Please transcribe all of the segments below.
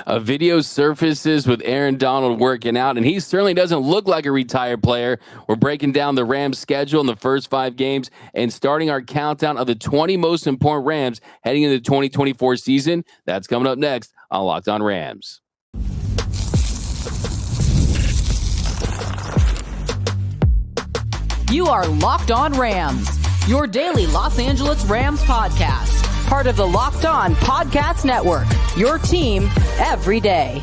A video surfaces with Aaron Donald working out, and he certainly doesn't look like a retired player. We're breaking down the Rams' schedule in the first 5 games and starting our countdown of the 20 most important Rams heading into the 2024 season. That's coming up next on Locked On Rams. You are Locked On Rams, your daily Los Angeles Rams podcast. Part of the Locked On Podcast Network, your team every day.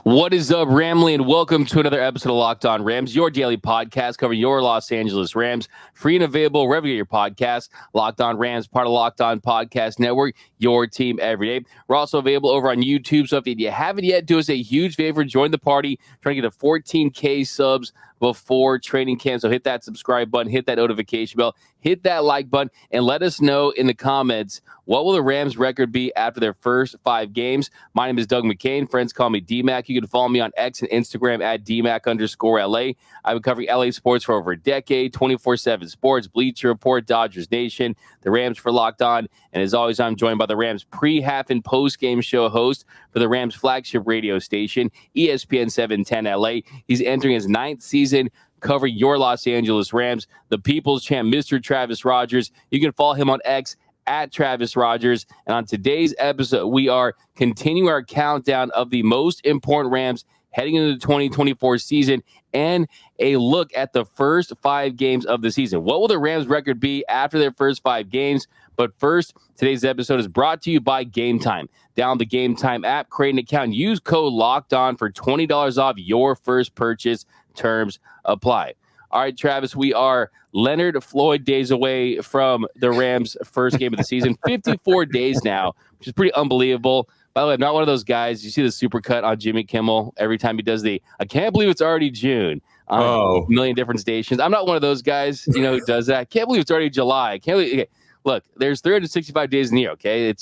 What is up, Ramley, and welcome to another episode of Locked On Rams, your daily podcast covering your Los Angeles Rams. Free and available wherever you get your podcasts. Locked On Rams, part of Locked On Podcast Network, your team every day. We're also available over on YouTube, so if you haven't yet, do us a huge favor, join the party. Trying to get to 14K subs before training camp, so hit that subscribe button, hit that notification bell, hit that like button, and let us know in the comments, what will the Rams record be after their first 5 games? My name is Doug McCain. Friends call me DMAC. You can follow me on X and Instagram at DMAC_LA. I've been covering LA sports for over a decade, 24/7 sports, Bleacher Report, Dodgers Nation, the Rams for Locked On. And as always, I'm joined by the Rams pre-half and post-game show host for the Rams flagship radio station, ESPN 710 LA. He's entering his 9th season covering your Los Angeles Rams, the People's Champ, Mr. Travis Rogers. You can follow him on X at Travis Rogers. And on today's episode, we are continuing our countdown of the most important Rams heading into the 2024 season and a look at the first 5 games of the season. What will the Rams record be after their first 5 games? But first, today's episode is brought to you by Game Time. Download the Game Time app, create an account, use code LOCKEDON for $20 off your first purchase. Terms apply. All right, Travis, we are Leonard Floyd days away from the Rams' first game of the season. 54 days now, which is pretty unbelievable. By the way, I'm not one of those guys. You see the supercut on Jimmy Kimmel every time he does I can't believe it's already June on a million different stations. I'm not one of those guys, who does that. I can't believe it's already July. I can't believe. Okay. Look, there's 365 days in the year. Okay,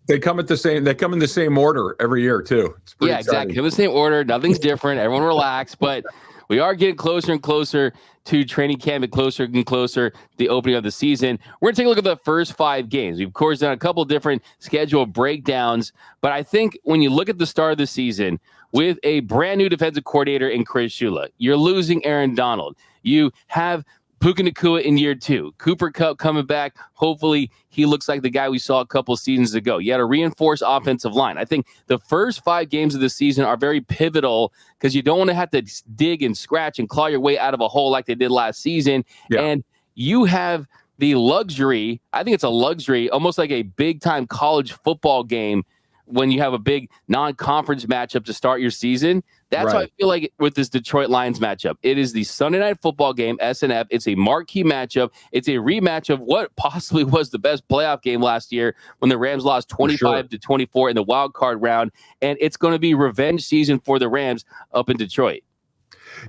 they come at the same. They come in the same order every year too. It's pretty exciting. Exactly. Come in the same order. Nothing's different. Everyone relax, but we are getting closer and closer to training camp and closer and closer to the opening of the season. We're going to take a look at the first 5 games. We've, of course, done a couple different schedule breakdowns, but I think when you look at the start of the season with a brand new defensive coordinator in Chris Shula, you're losing Aaron Donald. You have Puka Nacua in year 2. Cooper Kupp coming back. Hopefully, he looks like the guy we saw a couple seasons ago. You had a reinforced offensive line. I think the first 5 games of the season are very pivotal because you don't want to have to dig and scratch and claw your way out of a hole like they did last season. Yeah. And you have the luxury, I think it's a luxury, almost like a big-time college football game when you have a big non-conference matchup to start your season. That's how I feel like with this Detroit Lions matchup. It is the Sunday Night Football game, SNF. It's a marquee matchup. It's a rematch of what possibly was the best playoff game last year when the Rams lost 25-24 in the wild card round. And it's going to be revenge season for the Rams up in Detroit.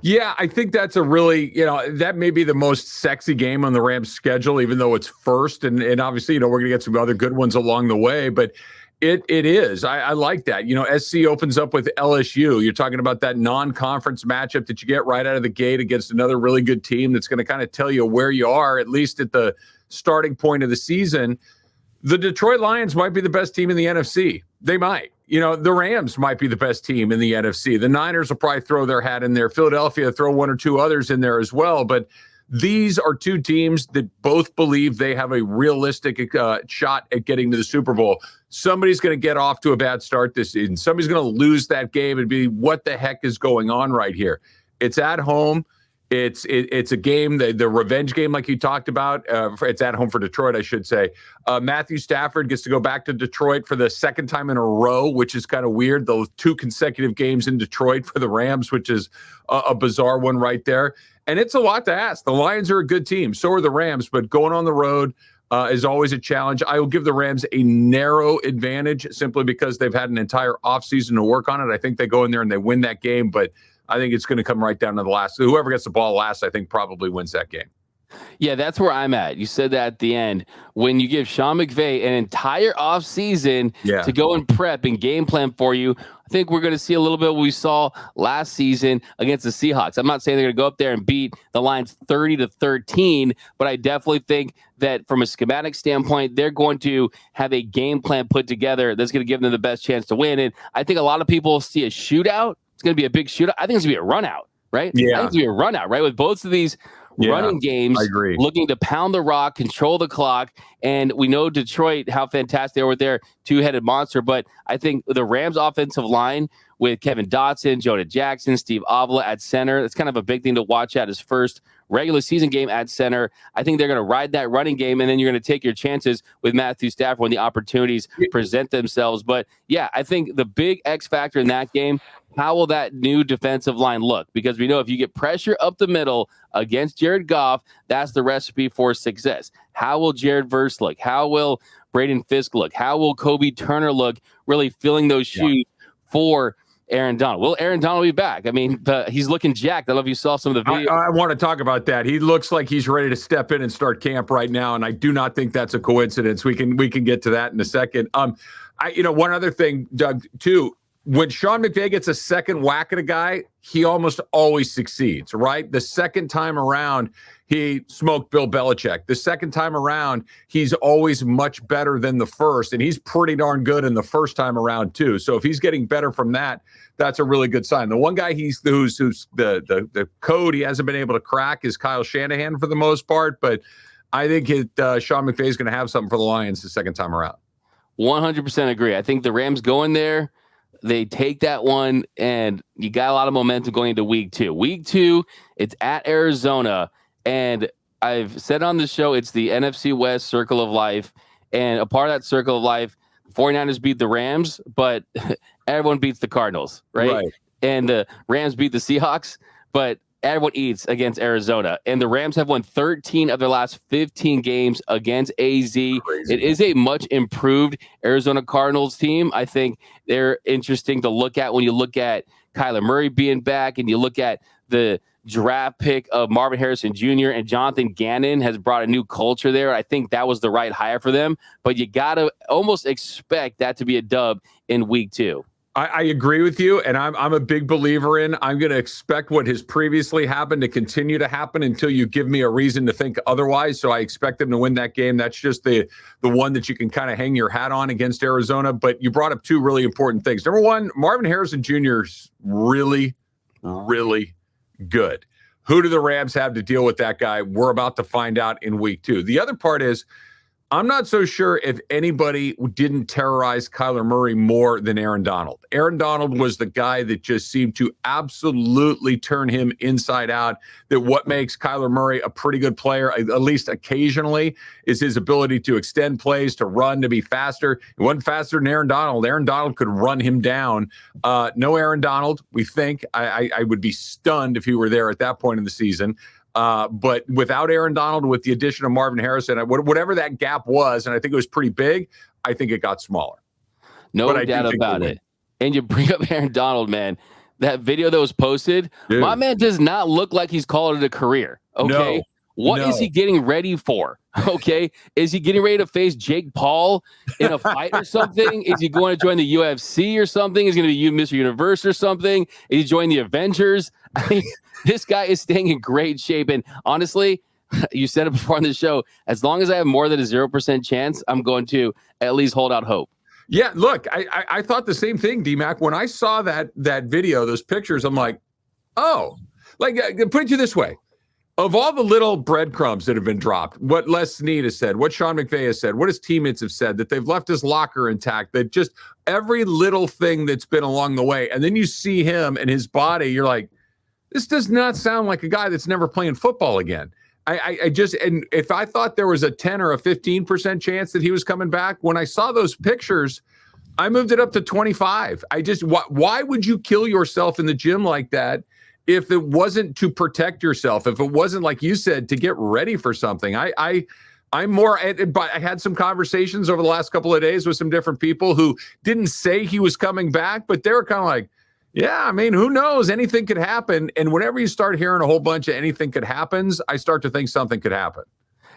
Yeah, I think that's a really, that may be the most sexy game on the Rams schedule, even though it's first. And obviously, we're going to get some other good ones along the way. But It is. I like that. SC opens up with LSU. You're talking about that non-conference matchup that you get right out of the gate against another really good team that's going to kind of tell you where you are, at least at the starting point of the season. The Detroit Lions might be the best team in the NFC. They might. The Rams might be the best team in the NFC. The Niners will probably throw their hat in there. Philadelphia throw 1 or 2 others in there as well. But these are 2 teams that both believe they have a realistic shot at getting to the Super Bowl. Somebody's going to get off to a bad start this season. Somebody's going to lose that game and be, what the heck is going on right here? It's at home. It's a game, the revenge game like you talked about. It's at home for Detroit, I should say. Matthew Stafford gets to go back to Detroit for the 2nd time in a row, which is kind of weird. Those 2 consecutive games in Detroit for the Rams, which is a bizarre one right there. And it's a lot to ask. The Lions are a good team. So are the Rams. But going on the road is always a challenge. I will give the Rams a narrow advantage simply because they've had an entire offseason to work on it. I think they go in there and they win that game. But I think it's going to come right down to the last. Whoever gets the ball last, I think, probably wins that game. Yeah, that's where I'm at. You said that at the end. When you give Sean McVay an entire offseason to go and prep and game plan for you, I think we're going to see a little bit of what we saw last season against the Seahawks. I'm not saying they're going to go up there and beat the Lions 30-13, but I definitely think that from a schematic standpoint, they're going to have a game plan put together that's going to give them the best chance to win. And I think a lot of people see a shootout. It's going to be a big shootout. I think it's going to be a runout, right? Yeah. I think it's going to be a runout, right? With both of these running games, I agree. looking to pound the rock, control the clock. And we know Detroit, how fantastic they were with their two-headed monster. But I think the Rams offensive line with Kevin Dotson, Jonah Jackson, Steve Avila at center, it's kind of a big thing to watch at his first regular season game at center. I think they're going to ride that running game, and then you're going to take your chances with Matthew Stafford when the opportunities present themselves. But yeah, I think the big X factor in that game, how will that new defensive line look? Because we know if you get pressure up the middle against Jared Goff, that's the recipe for success. How will Jared Verse look? How will Braden Fisk look? How will Kobe Turner look, really filling those shoes for Aaron Donald? Will Aaron Donald be back? I mean, he's looking jacked. I don't know if you saw some of the videos. I want to talk about that. He looks like he's ready to step in and start camp right now, and I do not think that's a coincidence. We can get to that in a second. One other thing, Doug, too. When Sean McVay gets a second whack at a guy, he almost always succeeds, right? The second time around, he smoked Bill Belichick. The second time around, he's always much better than the first, and he's pretty darn good in the first time around too. So if he's getting better from that, that's a really good sign. The one guy who's the code he hasn't been able to crack is Kyle Shanahan for the most part, but I think Sean McVay is going to have something for the Lions the second time around. 100% agree. I think the Rams go in there, they take that one, and you got a lot of momentum going into week 2. Week 2, it's at Arizona, and I've said on the show, it's the NFC West circle of life, and a part of that circle of life, 49ers beat the Rams, but everyone beats the Cardinals, right? And the Rams beat the Seahawks, but everyone eats against Arizona. And the Rams have won 13 of their last 15 games against AZ. Crazy. It is a much improved Arizona Cardinals team. I think they're interesting to look at when you look at Kyler Murray being back and you look at the draft pick of Marvin Harrison Jr. and Jonathan Gannon has brought a new culture there. I think that was the right hire for them, but you got to almost expect that to be a dub in week 2. I agree with you, and I'm a big believer in I'm going to expect what has previously happened to continue to happen until you give me a reason to think otherwise. So I expect them to win that game. That's just the one that you can kind of hang your hat on against Arizona. But you brought up two really important things. Number one, Marvin Harrison Jr. is really, really good. Who do the Rams have to deal with that guy? We're about to find out in week 2. The other part is, I'm not so sure if anybody didn't terrorize Kyler Murray more than Aaron Donald. Aaron Donald was the guy that just seemed to absolutely turn him inside out. That what makes Kyler Murray a pretty good player, at least occasionally, is his ability to extend plays, to run, to be faster. He wasn't faster than Aaron Donald. Aaron Donald could run him down. No Aaron Donald, we think. I would be stunned if he were there at that point in the season. But without Aaron Donald, with the addition of Marvin Harrison, whatever that gap was, and I think it was pretty big, I think it got smaller. No doubt about it. And you bring up Aaron Donald, man. That video that was posted, dude, my man does not look like he's called it a career. Okay. No, what is he getting ready for? Okay. Is he getting ready to face Jake Paul in a fight or something? Is he going to join the UFC or something? Is he going to be Mr. Universe or something? Is he joining the Avengers? I mean, this guy is staying in great shape. And honestly, you said it before on the show, as long as I have more than a 0% chance, I'm going to at least hold out hope. Yeah, look, I thought the same thing, D-Mac. When I saw that video, those pictures, I'm like, oh, like, put it to you this way. Of all the little breadcrumbs that have been dropped, what Les Snead has said, what Sean McVay has said, what his teammates have said, that they've left his locker intact, that just every little thing that's been along the way, and then you see him and his body, you're like, this does not sound like a guy that's never playing football again. I just, and if I thought there was a 10 or a 15% chance that he was coming back, when I saw those pictures, I moved it up to 25. Why would you kill yourself in the gym like that if it wasn't to protect yourself, if it wasn't, like you said, to get ready for something? I'm more, but I had some conversations over the last couple of days with some different people who didn't say he was coming back, but they were kind of like, Yeah, I mean, who knows? Anything could happen. And whenever you start hearing a whole bunch of anything could happen, I start to think something could happen.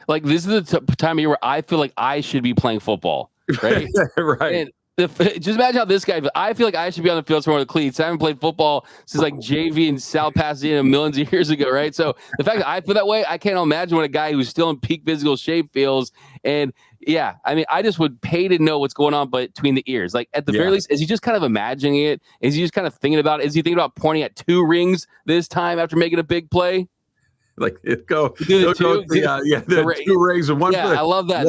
Like, this is the time of year where I feel like I should be playing football, right? Right. And just imagine how this guy, I feel like I should be on the field somewhere with cleats. I haven't played football since like JV in South Pasadena millions of years ago, right? So the fact that I feel that way, I can't imagine what a guy who's still in peak physical shape feels. And yeah, I mean, I just would pay to know what's going on between the ears. Like, at the very least, is he just kind of imagining it? Is he just kind of thinking about it? Is he thinking about pointing at 2 rings this time after making a big play? Like, it go two rings and one. Yeah, I love that.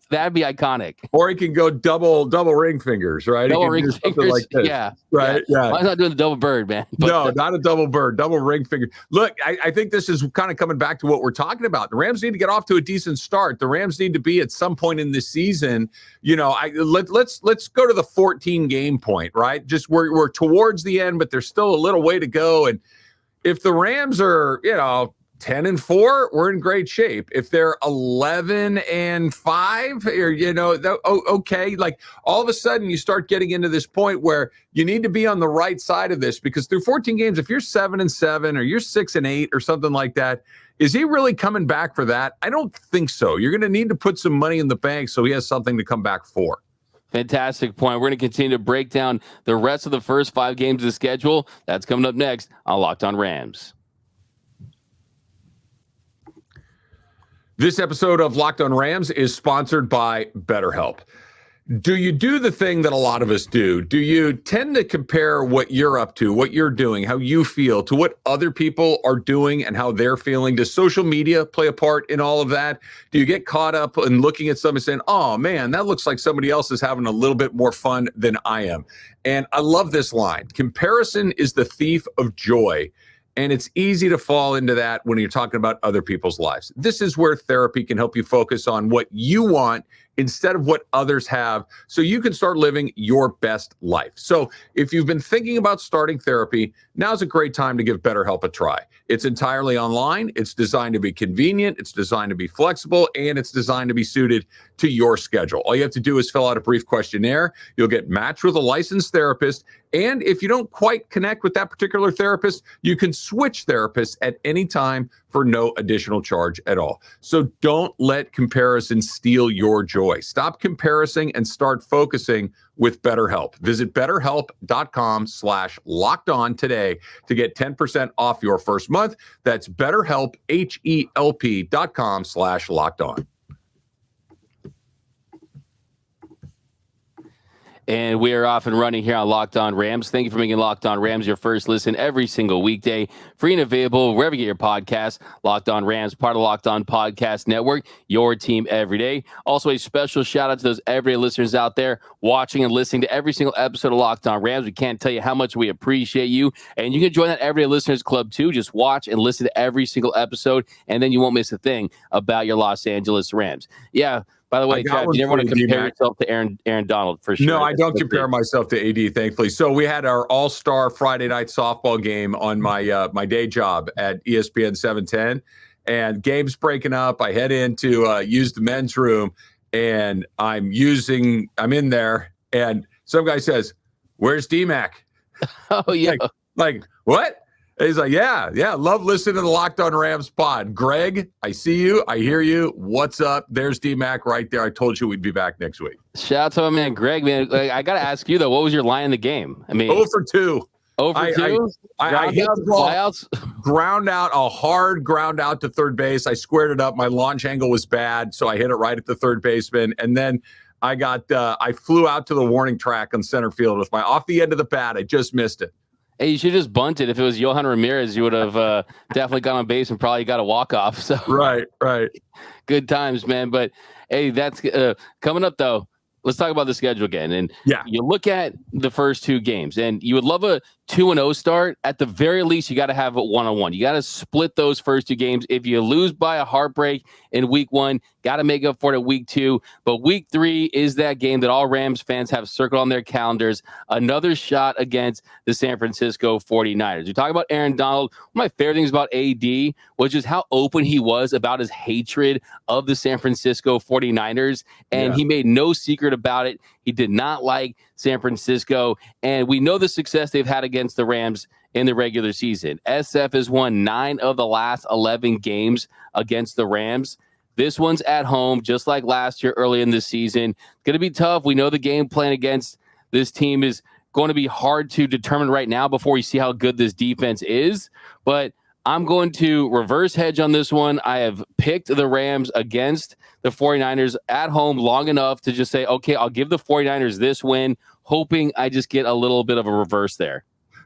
That'd be iconic. Or he can go double ring fingers, right? Double ring fingers, like this, yeah, right. Yeah. Why not doing the double bird, man? But, no, not a double bird, double ring finger. Look, I think this is kind of coming back to what we're talking about. The Rams need to get off to a decent start. The Rams need to be at some point in this season. Let's go to the 14 game point, right? Just we're towards the end, but there's still a little way to go. And if the Rams are, 10-4, we're in great shape. If they're 11-5, or okay, like all of a sudden you start getting into this point where you need to be on the right side of this, because through 14 games, if you're 7-7 or you're 6-8 or something like that, is he really coming back for that? I don't think so. You're going to need to put some money in the bank so he has something to come back for. Fantastic point. We're going to continue to break down the rest of the first 5 games of the schedule. That's coming up next on Locked On Rams. This episode of Locked On Rams is sponsored by BetterHelp. Do you do the thing that a lot of us do? Do you tend to compare what you're up to, what you're doing, how you feel, to what other people are doing and how they're feeling? Does social media play a part in all of that? Do you get caught up in looking at somebody saying, oh man, that looks like somebody else is having a little bit more fun than I am? And I love this line. Comparison is the thief of joy. And it's easy to fall into that when you're talking about other people's lives. This is where therapy can help you focus on what you want instead of what others have, so you can start living your best life. So if you've been thinking about starting therapy, now's a great time to give BetterHelp a try. It's entirely online. It's designed to be convenient. It's designed to be flexible, and it's designed to be suited to your schedule. All you have to do is fill out a brief questionnaire. You'll get matched with a licensed therapist. And if you don't quite connect with that particular therapist, you can switch therapists at any time for no additional charge at all. So don't let comparison steal your joy. Stop comparing and start focusing with BetterHelp. Visit BetterHelp.com/lockedon today to get 10% off your first month. That's BetterHelp, HELP.com/lockedon. And we are off and running here on Locked On Rams. Thank you for making Locked On Rams your first listen every single weekday. Free and available wherever you get your podcasts. Locked On Rams, part of Locked On Podcast Network, your team every day. Also, a special shout out to those everyday listeners out there watching and listening to every single episode of Locked On Rams. We can't tell you how much we appreciate you. And you can join that Everyday Listeners Club too. Just watch and listen to every single episode, and then you won't miss a thing about your Los Angeles Rams. Yeah. By the way, Chad, you never want to compare yourself to Aaron Donald, for sure. No, I don't compare myself to AD, thankfully. So we had our all-star Friday night softball game on my my day job at ESPN 710, and game's breaking up. I head in to use the men's room, and I'm in there, and some guy says, "Where's D-Mac?" Oh, yeah. Like what? And he's like, yeah, love listening to the Locked On Rams pod. Greg, I see you. I hear you. What's up? There's D-Mac right there. I told you we'd be back next week. Shout out to my man, Greg, man. I got to ask you, though, what was your line in the game? I mean, 0 for 2. 0 for 2? I hit the ball, ground out, a hard ground out to third base. I squared it up. My launch angle was bad, so I hit it right at the third baseman. And then I flew out to the warning track on center field with my off the end of the bat. I just missed it. Hey, you should just bunt it. If it was Yohan Ramirez, you would have definitely got on base and probably got a walk-off. So Right. Good times, man. But, hey, that's coming up, though. Let's talk about the schedule again. And you look at the first 2 games, and you would love a 2-0 start. At the very least, you got to have a 1-on-1. You got to split those first 2 games. If you lose by a heartbreak in week 1, got to make up for it at week 2. But week 3 is that game that all Rams fans have circled on their calendars. Another shot against the San Francisco 49ers. We talk about Aaron Donald. One of my favorite things about AD was just how open he was about his hatred of the San Francisco 49ers. And he made no secret about it. He did not like San Francisco. And we know the success they've had against the Rams in the regular season. SF has won 9 of the last 11 games against the Rams. This one's at home, just like last year early in the season. It's going to be tough. We know the game plan against this team is going to be hard to determine right now before we see how good this defense is. But I'm going to reverse hedge on this one. I have picked the Rams against the 49ers at home long enough to just say, okay, I'll give the 49ers this win, hoping I just get a little bit of a reverse there.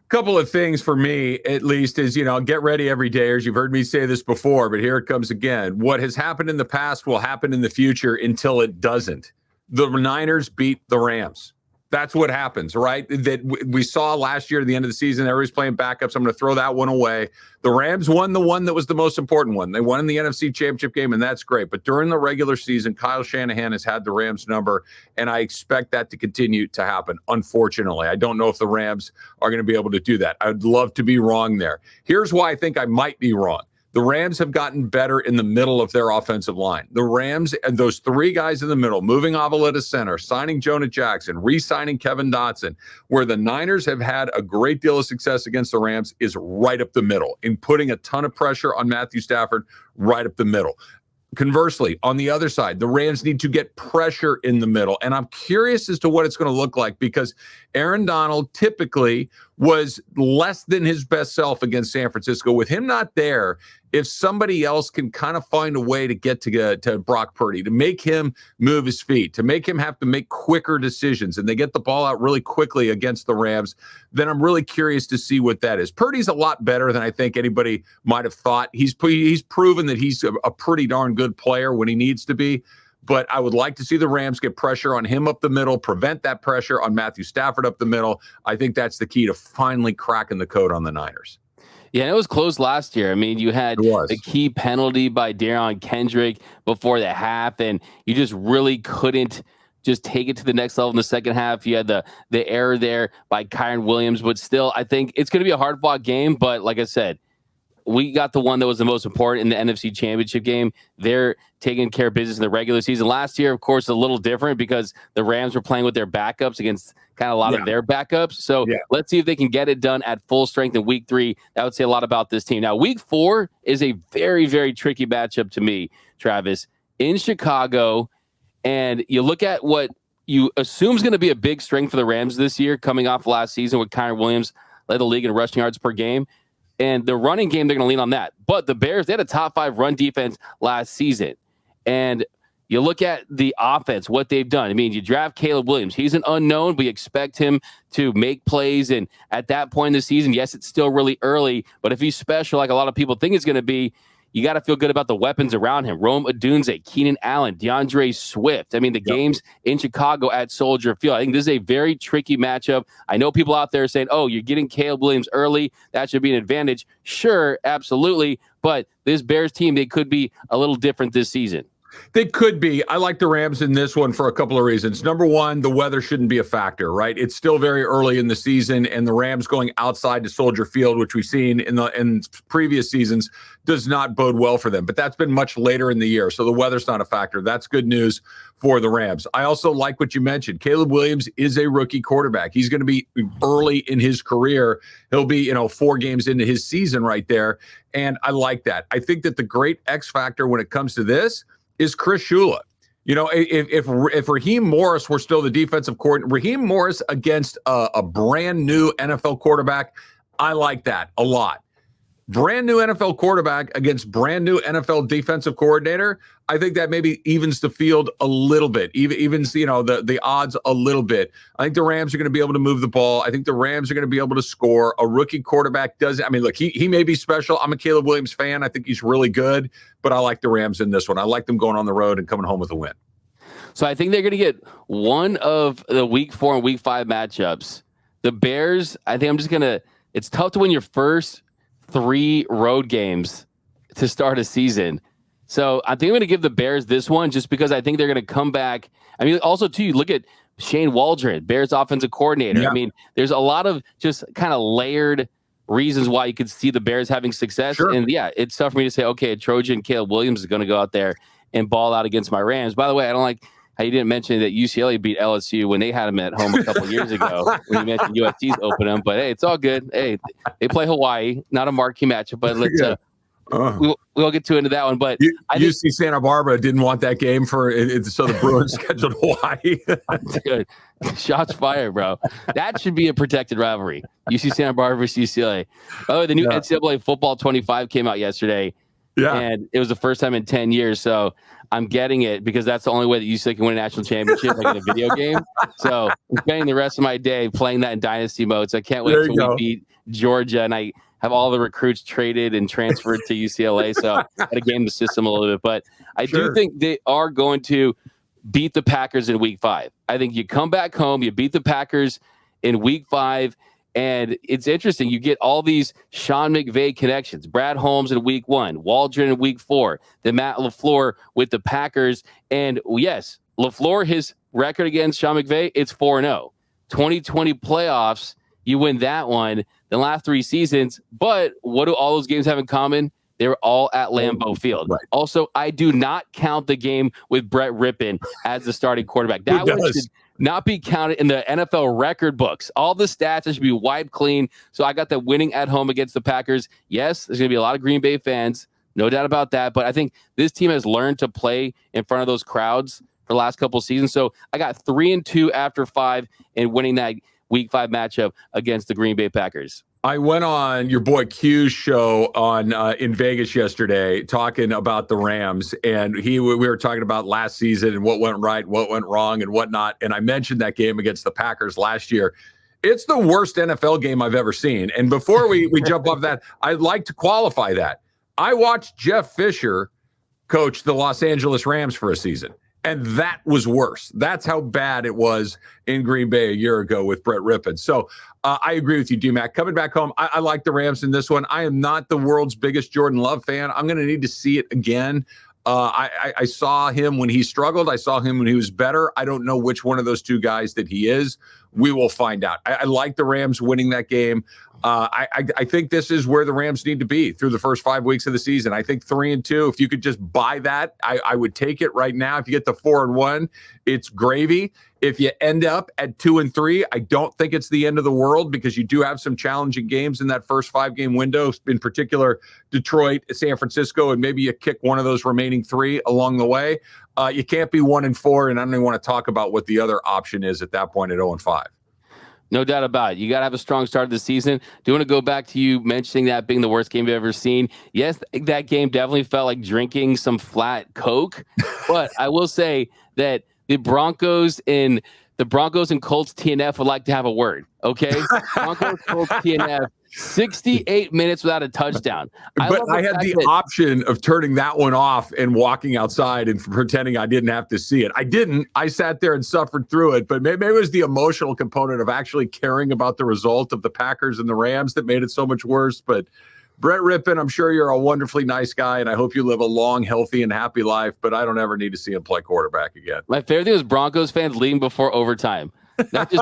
Couple of things for me, at least, is, get ready every dayers. You've heard me say this before, but here it comes again. What has happened in the past will happen in the future until it doesn't. The Niners beat the Rams. That's what happens, right? That we saw last year at the end of the season. Everybody's playing backups. I'm going to throw that one away. The Rams won the one that was the most important one. They won in the NFC Championship game, and that's great. But during the regular season, Kyle Shanahan has had the Rams number, and I expect that to continue to happen, unfortunately. I don't know if the Rams are going to be able to do that. I'd love to be wrong there. Here's why I think I might be wrong. The Rams have gotten better in the middle of their offensive line. The Rams and those 3 guys in the middle, moving Avila to center, signing Jonah Jackson, re-signing Kevin Dotson, where the Niners have had a great deal of success against the Rams is right up the middle in putting a ton of pressure on Matthew Stafford right up the middle. Conversely, on the other side, the Rams need to get pressure in the middle. And I'm curious as to what it's going to look like, because Aaron Donald typically was less than his best self against San Francisco. With him not there, if somebody else can kind of find a way to get to Brock Purdy, to make him move his feet, to make him have to make quicker decisions, and they get the ball out really quickly against the Rams, then I'm really curious to see what that is. Purdy's a lot better than I think anybody might have thought. He's proven that he's a pretty darn good player when he needs to be. But I would like to see the Rams get pressure on him up the middle, prevent that pressure on Matthew Stafford up the middle. I think that's the key to finally cracking the code on the Niners. Yeah, it was close last year. I mean, you had the key penalty by Darion Kendrick before the half, and you just really couldn't just take it to the next level in the second half. You had the error there by Kyren Williams, but still, I think it's going to be a hard-fought game. But like I said, we got the one that was the most important in the NFC Championship game. They're taking care of business in the regular season. Last year, of course, a little different because the Rams were playing with their backups against kind of a lot of their backups. So let's see if they can get it done at full strength in week 3. That would say a lot about this team. Now, week 4 is a very, very tricky matchup to me, Travis, in Chicago. And you look at what you assume is going to be a big strength for the Rams this year, coming off last season with Kyren Williams led the league in rushing yards per game. And the running game, they're going to lean on that. But the Bears, they had a top 5 run defense last season. And you look at the offense, what they've done. I mean, you draft Caleb Williams. He's an unknown, but you expect him to make plays. And at that point in the season, yes, it's still really early. But if he's special, like a lot of people think it's going to be, you got to feel good about the weapons around him. Rome Odunze, Keenan Allen, DeAndre Swift. I mean, the games in Chicago at Soldier Field. I think this is a very tricky matchup. I know people out there saying, oh, you're getting Caleb Williams early. That should be an advantage. Sure, absolutely. But this Bears team, they could be a little different this season. They could be. I like the Rams in this one for a couple of reasons. Number one, the weather shouldn't be a factor, right? It's still very early in the season, and the Rams going outside to Soldier Field, which we've seen in previous seasons, does not bode well for them. But that's been much later in the year, so the weather's not a factor. That's good news for the Rams. I also like what you mentioned. Caleb Williams is a rookie quarterback. He's going to be early in his career. He'll be, 4 games into his season right there, and I like that. I think that the great X factor when it comes to this is Chris Shula. If Raheem Morris were still the defensive coordinator, Raheem Morris against a brand new NFL quarterback, I like that a lot. Brand new NFL quarterback against brand new NFL defensive coordinator, I think that maybe evens the field a little bit, evens the odds a little bit. I think the Rams are going to be able to move the ball. I think the Rams are going to be able to score. A rookie quarterback does. I mean, look, he may be special. I'm a Caleb Williams fan. I think he's really good, but I like the Rams in this one. I like them going on the road and coming home with a win. So I think they're going to get one of the week 4 and week 5 matchups. The Bears, I think it's tough to win your first 3 road games to start a season. So I think I'm going to give the Bears this one just because I think they're going to come back. I mean, also, too, you look at Shane Waldron, Bears offensive coordinator. Yeah. I mean, there's a lot of just kind of layered reasons why you could see the Bears having success. Sure. And, yeah, it's tough for me to say, okay, a Trojan Caleb Williams is going to go out there and ball out against my Rams. By the way, I don't like how you didn't mention that UCLA beat LSU when they had them at home a couple years ago. When you mentioned USC's open them, but hey, it's all good. Hey, they play Hawaii, not a marquee matchup, but let's we'll get into that one. But UC Santa Barbara didn't want that game so the Bruins scheduled Hawaii. Dude, shots fired, bro. That should be a protected rivalry. UC Santa Barbara versus UCLA. Oh, the new NCAA Football 25 came out yesterday. Yeah, and it was the first time in 10 years. So I'm getting it because that's the only way that UCLA can win a national championship, like in a video game. So I'm spending the rest of my day playing that in dynasty mode. So I can't wait until we beat Georgia and I have all the recruits traded and transferred to UCLA. So I got to game the system a little bit. But I do think they are going to beat the Packers in week 5. I think you come back home, you beat the Packers in week 5. And it's interesting. You get all these Sean McVay connections. Brad Holmes in week 1, Waldron in week 4, then Matt LaFleur with the Packers. And yes, LaFleur, his record against Sean McVay, it's 4-0. 2020 playoffs, you win that one. The last 3 seasons. But what do all those games have in common? They were all at Lambeau Field. Right. Also, I do not count the game with Brett Rippon as the starting quarterback. That one should not be counted in the NFL record books. All the stats should be wiped clean. So I got the winning at home against the Packers. Yes, there's going to be a lot of Green Bay fans. No doubt about that. But I think this team has learned to play in front of those crowds for the last couple of seasons. So I got 3-2 after 5 and winning that week 5 matchup against the Green Bay Packers. I went on your boy Q's show on in Vegas yesterday talking about the Rams, and we were talking about last season and what went right, what went wrong, and whatnot. And I mentioned that game against the Packers last year. It's the worst NFL game I've ever seen. And before we jump off that, I'd like to qualify that. I watched Jeff Fisher coach the Los Angeles Rams for a season. And that was worse. That's how bad it was in Green Bay a year ago with Brett Rippon. So I agree with you, D-Mac. Coming back home, I like the Rams in this one. I am not the world's biggest Jordan Love fan. I'm going to need to see it again. I saw him when he struggled. I saw him when he was better. I don't know which one of those two guys that he is. We will find out. I like the Rams winning that game. I think this is where the Rams need to be through the first 5 weeks of the season. I think 3-2, if you could just buy that, I would take it right now. If you get the 4-1, it's gravy. If you end up at 2-3, I don't think it's the end of the world because you do have some challenging games in that first 5-game window, in particular Detroit, San Francisco, and maybe you kick one of those remaining 3 along the way. You can't be 1-4, and I don't even want to talk about what the other option is at that point at 0-5. No doubt about it. You got to have a strong start of the season. Do you want to go back to you mentioning that being the worst game you've ever seen? Yes, that game definitely felt like drinking some flat Coke. But I will say that the Broncos and Colts TNF would like to have a word. Okay, Broncos Colts TNF. 68 minutes without a touchdown. But I had the option of turning that one off and walking outside and pretending I didn't have to see it. I didn't. I sat there and suffered through it. But maybe it was the emotional component of actually caring about the result of the Packers and the Rams that made it so much worse. But Brett Rippon, I'm sure you're a wonderfully nice guy, and I hope you live a long, healthy, and happy life. But I don't ever need to see him play quarterback again. My favorite thing was Broncos fans leaving before overtime. That's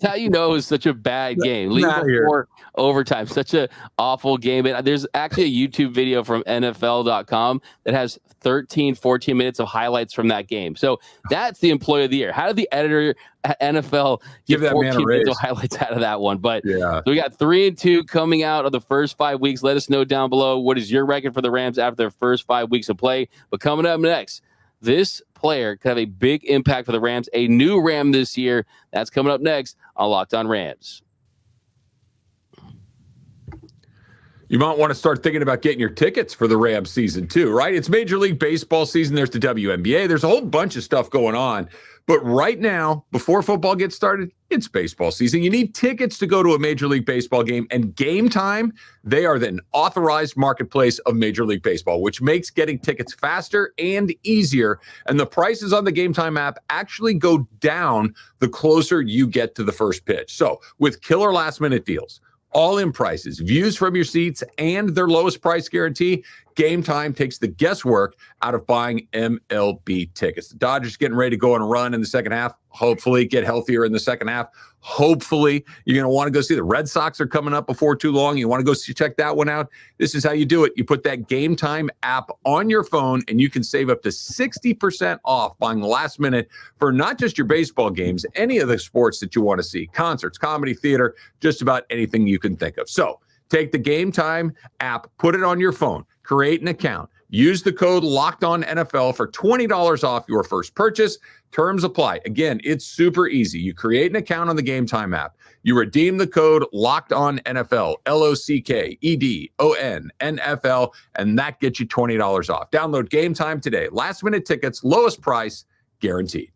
how you know it was such a bad game. Leave before overtime. Such an awful game. And there's actually a YouTube video from NFL.com that has 14 minutes of highlights from that game. So that's the employee of the year. How did the editor at NFL give that 14 minutes of highlights out of that one? But so we got 3-2 coming out of the first 5 weeks. Let us know down below what is your record for the Rams after their first 5 weeks of play. But coming up next, this player could have a big impact for the Rams, a new Ram this year. That's coming up next on Locked On Rams. You might want to start thinking about getting your tickets for the Rams season too, right? It's Major League Baseball season. There's the WNBA. There's a whole bunch of stuff going on. But right now, before football gets started, it's baseball season. You need tickets to go to a Major League Baseball game, and Game Time, they are the authorized marketplace of Major League Baseball, which makes getting tickets faster and easier. And the prices on the Game Time app actually go down the closer you get to the first pitch. So with killer last-minute deals, all-in prices, views from your seats, and their lowest price guarantee, Game Time takes the guesswork out of buying MLB tickets. The Dodgers getting ready to go on a run in the second half. Hopefully get healthier in the second half. Hopefully you're going to want to go see the Red Sox are coming up before too long. You want to go check that one out. This is how you do it. You put that Game Time app on your phone and you can save up to 60% off buying last minute for not just your baseball games, any of the sports that you want to see, concerts, comedy, theater, just about anything you can think of. So take the Game Time app, put it on your phone, create an account, use the code LOCKEDONNFL for $20 off your first purchase. Terms apply. Again, it's super easy. You create an account on the Game Time app. You redeem the code LOCKEDONNFL, LOCKEDONNFL, and that gets you $20 off. Download Game Time today. Last minute tickets, lowest price, guaranteed.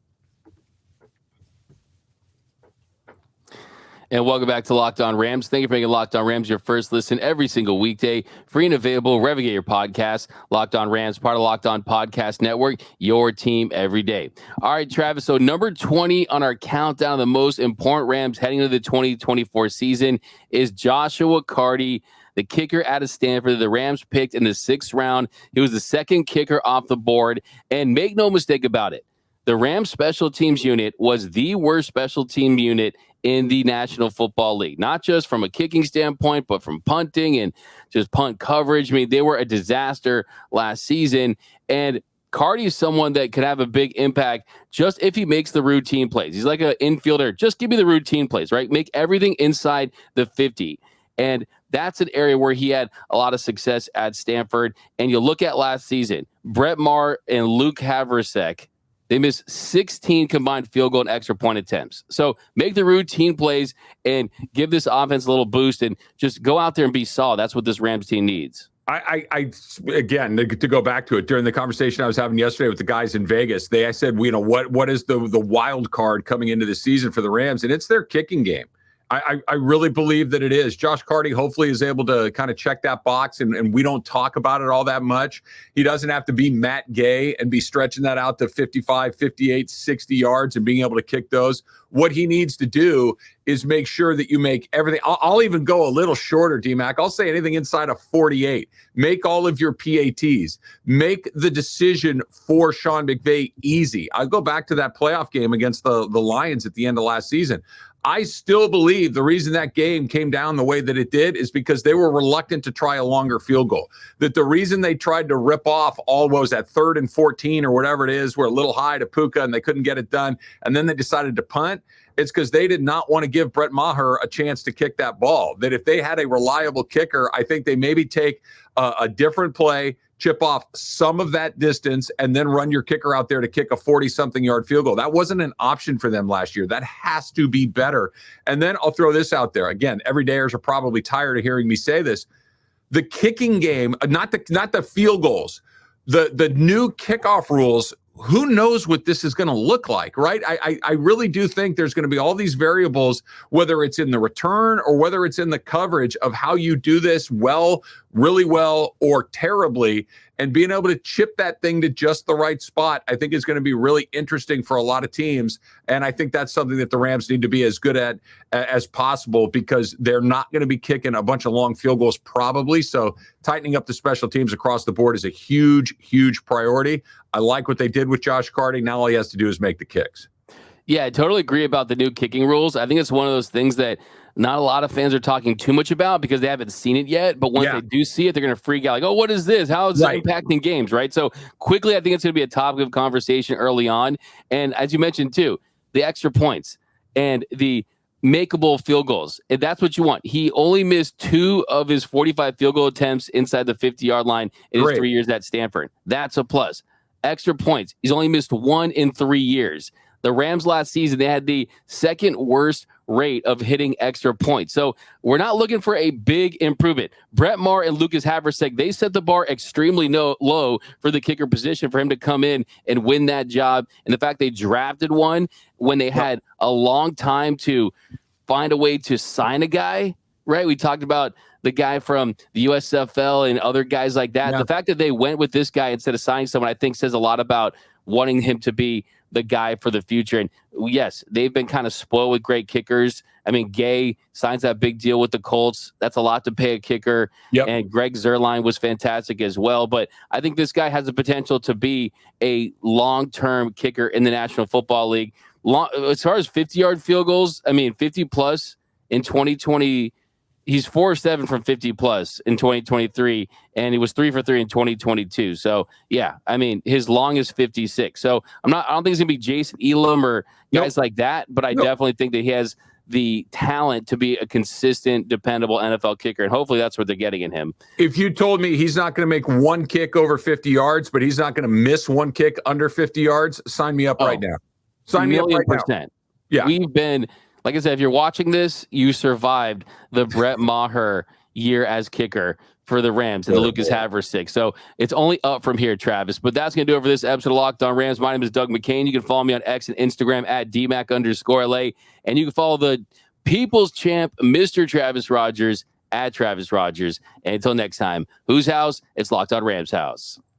And welcome back to Locked On Rams. Thank you for making Locked On Rams your first listen every single weekday. Free and available wherever you get your podcast. Locked On Rams, part of Locked On Podcast Network, your team every day. All right, Travis, so number 20 on our countdown of the most important Rams heading into the 2024 season is Joshua Karty, the kicker out of Stanford. The Rams picked in the 6th round. He was the second kicker off the board. And make no mistake about it, the Rams special teams unit was the worst special team unit in the National Football League, not just from a kicking standpoint, but from punting and just punt coverage. I mean, they were a disaster last season, and Karty is someone that could have a big impact just if he makes the routine plays. He's like an infielder. Just give me the routine plays, right? Make everything inside the 50. And that's an area where he had a lot of success at Stanford. And you look at last season, Brett Maher and Luke Havrasek, they missed 16 combined field goal and extra point attempts. So make the routine plays and give this offense a little boost and just go out there and be solid. That's what this Rams team needs. I again, to go back to it, during the conversation I was having yesterday with the guys in Vegas, I said, what is the wild card coming into the season for the Rams? And it's their kicking game. I really believe that it is. Josh Karty hopefully is able to kind of check that box, and we don't talk about it all that much. He doesn't have to be Matt Gay and be stretching that out to 55, 58, 60 yards and being able to kick those. What he needs to do is make sure that you make everything. I'll even go a little shorter, D-Mac. I'll say anything inside of 48. Make all of your PATs. Make the decision for Sean McVay easy. I'll go back to that playoff game against the Lions at the end of last season. I still believe the reason that game came down the way that it did is because they were reluctant to try a longer field goal. That the reason they tried to rip off all was at 3rd and 14 or whatever it is, were a little high to Puka and they couldn't get it done. And then they decided to punt. It's because they did not want to give Brett Maher a chance to kick that ball. That if they had a reliable kicker, I think they maybe take a different play, chip off some of that distance, and then run your kicker out there to kick a 40-something yard field goal. That wasn't an option for them last year. That has to be better. And then I'll throw this out there. Again, everydayers are probably tired of hearing me say this. The kicking game, not the field goals, the new kickoff rules, who knows what this is going to look like, right? I really do think there's going to be all these variables, whether it's in the return or whether it's in the coverage of how you do this well, really well, or terribly, and being able to chip that thing to just the right spot, I think is going to be really interesting for a lot of teams. And I think that's something that the Rams need to be as good at as possible, because they're not going to be kicking a bunch of long field goals probably. So tightening up the special teams across the board is a huge, huge priority. I like what they did with Josh Karty. Now all he has to do is make the kicks. Yeah, I totally agree about the new kicking rules. I think it's one of those things that not a lot of fans are talking too much about because they haven't seen it yet. But once they do see it, they're going to freak out like, oh, what is this? How is it impacting games, right? So quickly, I think it's going to be a topic of conversation early on. And as you mentioned, too, the extra points and the makeable field goals. And that's what you want. He only missed 2 of his 45 field goal attempts inside the 50-yard line in his 3 years at Stanford. That's a plus. Extra points. He's only missed 1 in 3 years. The Rams last season, they had the 2nd worst rate of hitting extra points. So we're not looking for a big improvement. Brett Maher and Lucas Havrasek, they set the bar extremely low for the kicker position for him to come in and win that job. And the fact they drafted one when they had a long time to find a way to sign a guy, right? We talked about the guy from the USFL and other guys like that. The fact that they went with this guy instead of signing someone, I think says a lot about wanting him to be the guy for the future. And yes, they've been kind of spoiled with great kickers. I mean, Gay signs that big deal with the Colts. That's a lot to pay a kicker. Yep. And Greg Zuerlein was fantastic as well. But I think this guy has the potential to be a long-term kicker in the National Football League. As far as 50-yard field goals, I mean, 50-plus in 2020, he's 4-7 from 50-plus in 2023, and he was 3 for 3 in 2022. So, yeah, I mean, his long is 56. So I don't think it's going to be Jason Elam or guys like that, but I definitely think that he has the talent to be a consistent, dependable NFL kicker, and hopefully that's what they're getting in him. If you told me he's not going to make one kick over 50 yards, but he's not going to miss one kick under 50 yards, sign me up right now. Sign me up right now. Yeah. We've been, like I said, if you're watching this, you survived the Brett Maher year as kicker for the Rams and the Lucas Haverstick. So it's only up from here, Travis. But that's going to do it for this episode of Locked On Rams. My name is Doug McCain. You can follow me on X and Instagram at DMAC_LA. And you can follow the People's Champ, Mr. Travis Rogers, at Travis Rogers. And until next time, whose house? It's Locked On Rams house.